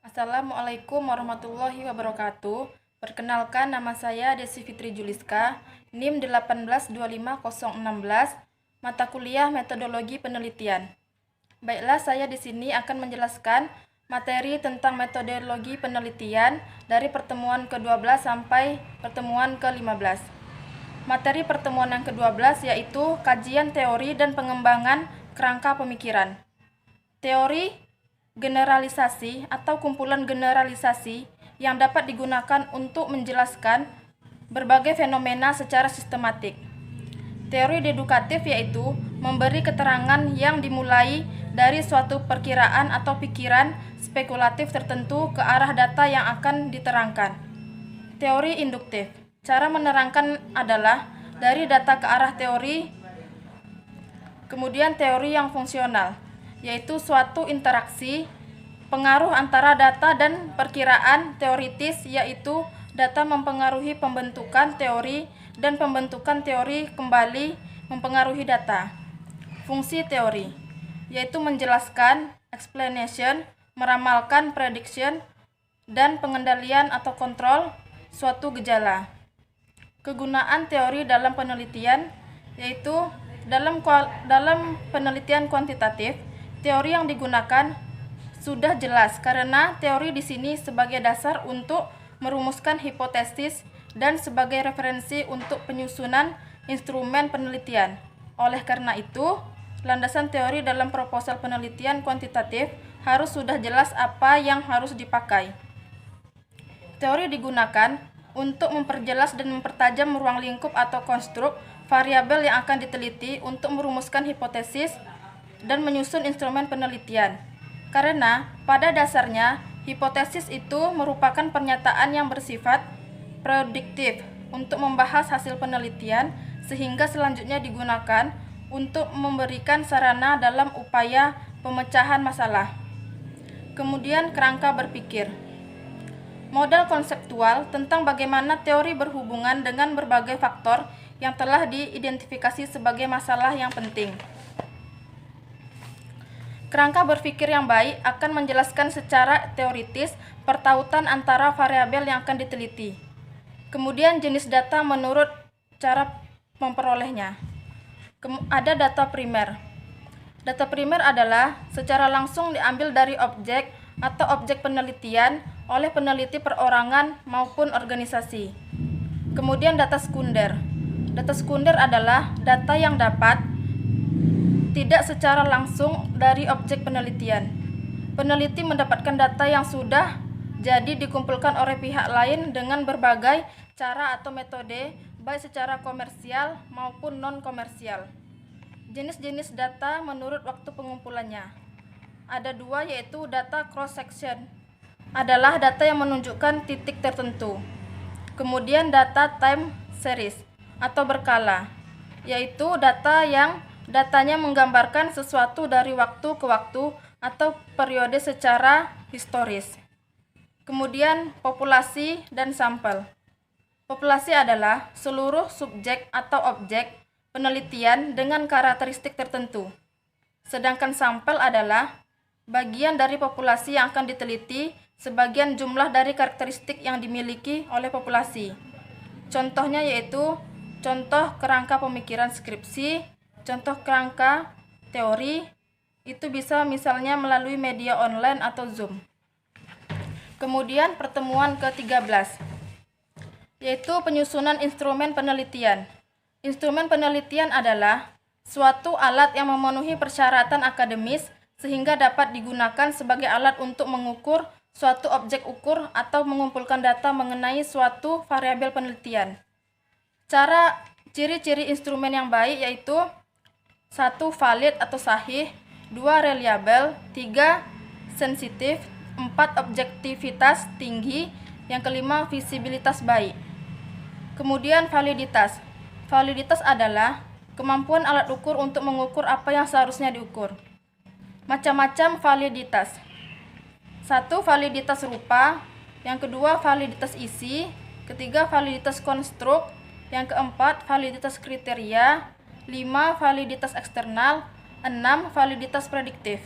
Assalamualaikum warahmatullahi wabarakatuh. Perkenalkan, nama saya Desi Fitri Juliska, NIM 1825016, mata kuliah Metodologi Penelitian. Baiklah, saya di sini akan menjelaskan materi tentang metodologi penelitian dari pertemuan ke-12 sampai pertemuan ke-15. Materi pertemuan yang ke-12 yaitu kajian teori dan pengembangan kerangka pemikiran. Teori generalisasi atau kumpulan generalisasi yang dapat digunakan untuk menjelaskan berbagai fenomena secara sistematik. Teori dedukatif yaitu memberi keterangan yang dimulai dari suatu perkiraan atau pikiran spekulatif tertentu ke arah data yang akan diterangkan. Teori induktif, cara menerangkan adalah dari data ke arah teori. Kemudian teori yang fungsional, yaitu suatu interaksi pengaruh antara data dan perkiraan teoritis, yaitu data mempengaruhi pembentukan teori dan pembentukan teori kembali mempengaruhi data. Fungsi teori, yaitu menjelaskan, explanation, meramalkan, prediction, dan pengendalian atau kontrol suatu gejala. Kegunaan teori dalam penelitian, yaitu dalam penelitian kuantitatif, teori yang digunakan sudah jelas karena teori di sini sebagai dasar untuk merumuskan hipotesis dan sebagai referensi untuk penyusunan instrumen penelitian. Oleh karena itu, landasan teori dalam proposal penelitian kuantitatif harus sudah jelas apa yang harus dipakai. Teori digunakan untuk memperjelas dan mempertajam ruang lingkup atau konstruk variabel yang akan diteliti untuk merumuskan hipotesis dan menyusun instrumen penelitian. Karena pada dasarnya hipotesis itu merupakan pernyataan yang bersifat prediktif untuk membahas hasil penelitian, sehingga selanjutnya digunakan untuk memberikan sarana dalam upaya pemecahan masalah. Kemudian kerangka berpikir. Model konseptual tentang bagaimana teori berhubungan dengan berbagai faktor yang telah diidentifikasi sebagai masalah yang penting. Kerangka berpikir yang baik akan menjelaskan secara teoritis pertautan antara variabel yang akan diteliti. Kemudian jenis data menurut cara memperolehnya. Ada data primer. Data primer adalah secara langsung diambil dari objek atau objek penelitian oleh peneliti perorangan maupun organisasi. Kemudian data sekunder. Data sekunder adalah data yang dapat tidak secara langsung dari objek penelitian. Peneliti mendapatkan data yang sudah jadi dikumpulkan oleh pihak lain dengan berbagai cara atau metode, baik secara komersial maupun non-komersial. Jenis-jenis data menurut waktu pengumpulannya. Ada dua, yaitu data cross-section, adalah data yang menunjukkan titik tertentu. Kemudian data time series atau berkala, yaitu data yang datanya menggambarkan sesuatu dari waktu ke waktu atau periode secara historis. Kemudian populasi dan sampel. Populasi adalah seluruh subjek atau objek penelitian dengan karakteristik tertentu. Sedangkan sampel adalah bagian dari populasi yang akan diteliti, sebagian jumlah dari karakteristik yang dimiliki oleh populasi. Contohnya yaitu contoh kerangka pemikiran skripsi, contoh kerangka teori, itu bisa misalnya melalui media online atau Zoom. Kemudian pertemuan ke-13, yaitu penyusunan instrumen penelitian. Instrumen penelitian adalah suatu alat yang memenuhi persyaratan akademis sehingga dapat digunakan sebagai alat untuk mengukur suatu objek ukur atau mengumpulkan data mengenai suatu variabel penelitian. Ciri-ciri instrumen yang baik yaitu 1. Valid atau sahih, 2. Reliable, 3. Sensitif, 4. Objektivitas tinggi, yang kelima visibilitas baik. Kemudian validitas. Validitas adalah kemampuan alat ukur untuk mengukur apa yang seharusnya diukur. Macam-macam validitas. 1. Validitas rupa, yang kedua validitas isi, ketiga validitas konstruk, yang keempat validitas kriteria, 5. Validitas eksternal, 6. Validitas prediktif.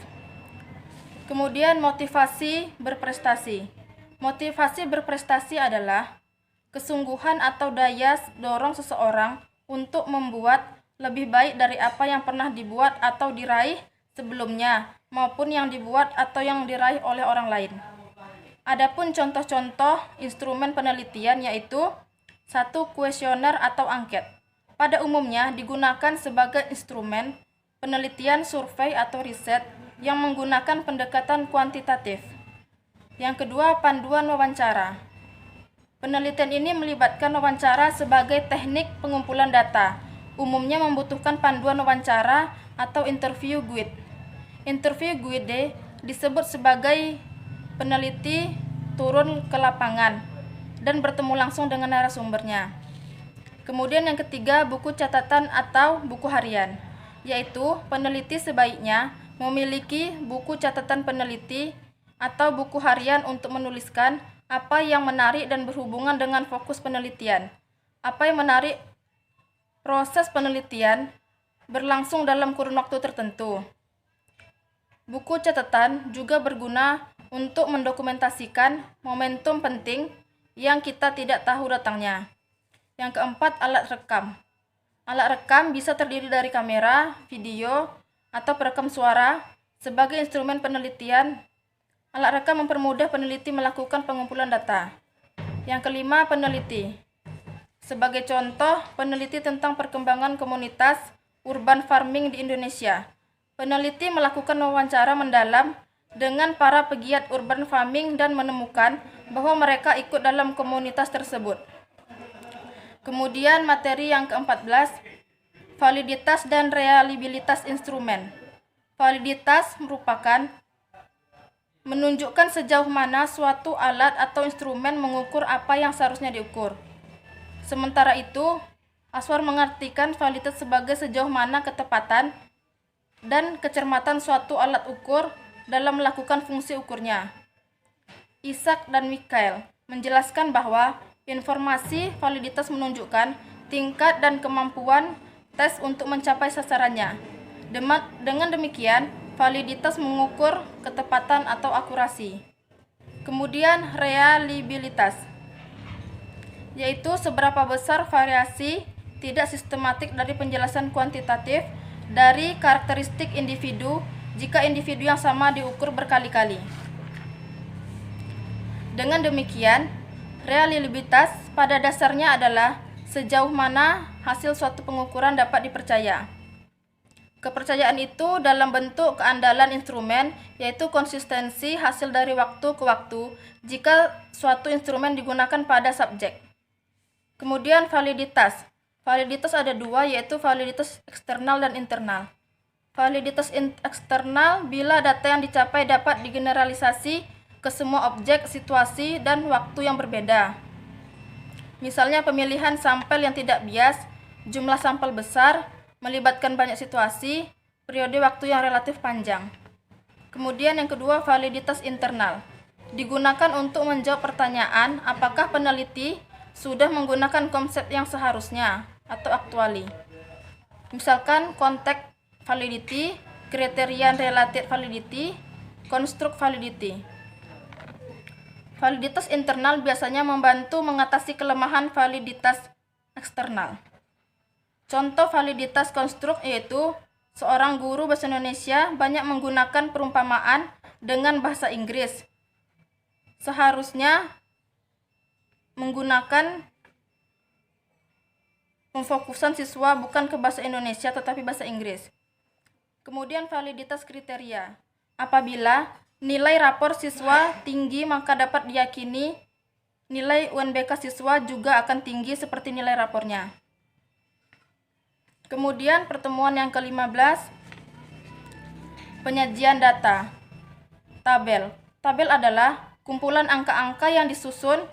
Kemudian motivasi berprestasi. Motivasi berprestasi adalah kesungguhan atau daya dorong seseorang untuk membuat lebih baik dari apa yang pernah dibuat atau diraih sebelumnya, maupun yang dibuat atau yang diraih oleh orang lain. Adapun contoh-contoh instrumen penelitian yaitu 1. Kuesioner atau angket. Pada umumnya digunakan sebagai instrumen penelitian survei atau riset yang menggunakan pendekatan kuantitatif. Yang kedua, panduan wawancara. Penelitian ini melibatkan wawancara sebagai teknik pengumpulan data. Umumnya membutuhkan panduan wawancara atau interview guide. Interview guide disebut sebagai peneliti turun ke lapangan dan bertemu langsung dengan narasumbernya. Kemudian yang ketiga, buku catatan atau buku harian, yaitu peneliti sebaiknya memiliki buku catatan peneliti atau buku harian untuk menuliskan apa yang menarik dan berhubungan dengan fokus penelitian. Apa yang menarik proses penelitian berlangsung dalam kurun waktu tertentu. Buku catatan juga berguna untuk mendokumentasikan momentum penting yang kita tidak tahu datangnya. Yang keempat, alat rekam. Alat rekam bisa terdiri dari kamera, video, atau perekam suara. Sebagai instrumen penelitian, alat rekam mempermudah peneliti melakukan pengumpulan data. Yang kelima, peneliti. Sebagai contoh, peneliti tentang perkembangan komunitas urban farming di Indonesia. Peneliti melakukan wawancara mendalam dengan para pegiat urban farming dan menemukan bahwa mereka ikut dalam komunitas tersebut. Kemudian materi yang ke-14, validitas dan reliabilitas instrumen. Validitas merupakan menunjukkan sejauh mana suatu alat atau instrumen mengukur apa yang seharusnya diukur. Sementara itu, Aswar mengartikan validitas sebagai sejauh mana ketepatan dan kecermatan suatu alat ukur dalam melakukan fungsi ukurnya. Isaac dan Michael menjelaskan bahwa informasi validitas menunjukkan tingkat dan kemampuan tes untuk mencapai sasarannya. Dengan demikian, validitas mengukur ketepatan atau akurasi. Kemudian reliabilitas, yaitu seberapa besar variasi tidak sistematik dari penjelasan kuantitatif dari karakteristik individu jika individu yang sama diukur berkali-kali. Dengan demikian, reliabilitas pada dasarnya adalah sejauh mana hasil suatu pengukuran dapat dipercaya. Kepercayaan itu dalam bentuk keandalan instrumen, yaitu konsistensi hasil dari waktu ke waktu jika suatu instrumen digunakan pada subjek. Kemudian validitas. Validitas ada dua, yaitu validitas eksternal dan internal. Validitas eksternal bila data yang dicapai dapat digeneralisasi ke semua objek, situasi, dan waktu yang berbeda. Misalnya pemilihan sampel yang tidak bias, jumlah sampel besar, melibatkan banyak situasi, periode waktu yang relatif panjang. Kemudian yang kedua, validitas internal. Digunakan untuk menjawab pertanyaan apakah peneliti sudah menggunakan konsep yang seharusnya atau aktuali. Misalkan konteks validity, kriteria related validity, konstruk validity. Validitas internal biasanya membantu mengatasi kelemahan validitas eksternal. Contoh validitas konstruk yaitu seorang guru bahasa Indonesia banyak menggunakan perumpamaan dengan bahasa Inggris. Seharusnya menggunakan pemfokusan siswa bukan ke bahasa Indonesia tetapi bahasa Inggris. Kemudian validitas kriteria. Apabila nilai rapor siswa tinggi maka dapat diyakini nilai UNBK siswa juga akan tinggi seperti nilai rapornya. Kemudian pertemuan yang ke-15, penyajian data. Tabel. Tabel adalah kumpulan angka-angka yang disusun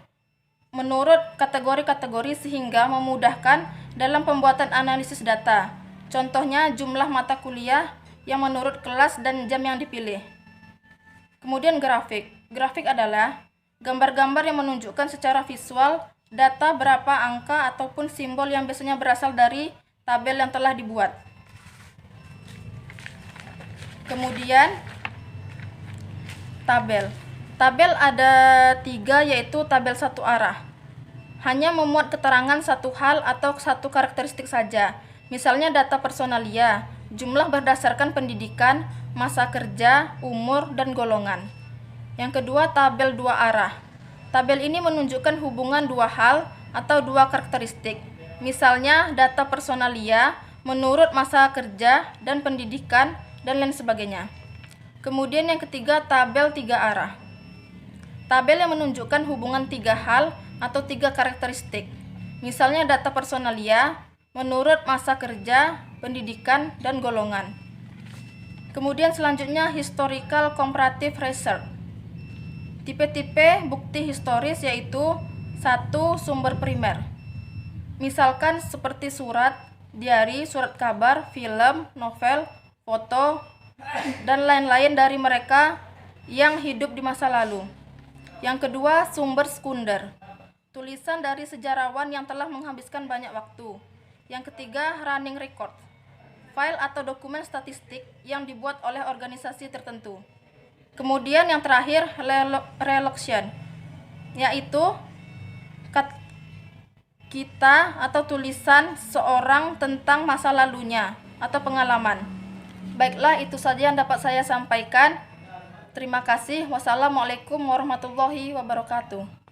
menurut kategori-kategori sehingga memudahkan dalam pembuatan analisis data. Contohnya jumlah mata kuliah yang menurut kelas dan jam yang dipilih. Kemudian grafik. Grafik adalah gambar-gambar yang menunjukkan secara visual data berapa angka ataupun simbol yang biasanya berasal dari tabel yang telah dibuat. Kemudian Tabel. Tabel ada 3, yaitu tabel satu arah. Hanya memuat keterangan satu hal atau satu karakteristik saja. Misalnya data personalia, jumlah berdasarkan pendidikan, masa kerja, umur, dan golongan. Yang kedua, tabel dua arah. Tabel ini menunjukkan hubungan dua hal atau dua karakteristik. Misalnya data personalia menurut masa kerja dan pendidikan dan lain sebagainya. Kemudian yang ketiga, tabel tiga arah. Tabel yang menunjukkan hubungan tiga hal atau tiga karakteristik. Misalnya data personalia menurut masa kerja, pendidikan, dan golongan. Kemudian selanjutnya historical comparative research. Tipe-tipe bukti historis yaitu 1. Sumber primer. Misalkan seperti surat, diari, surat kabar, film, novel, foto, dan lain-lain dari mereka yang hidup di masa lalu. Yang kedua, sumber sekunder. Tulisan dari sejarawan yang telah menghabiskan banyak waktu. Yang ketiga, running record. File atau dokumen statistik yang dibuat oleh organisasi tertentu. Kemudian yang terakhir, relocation, yaitu kita atau tulisan seorang tentang masa lalunya atau pengalaman. Baiklah, itu saja yang dapat saya sampaikan. Terima kasih. Wassalamualaikum warahmatullahi wabarakatuh.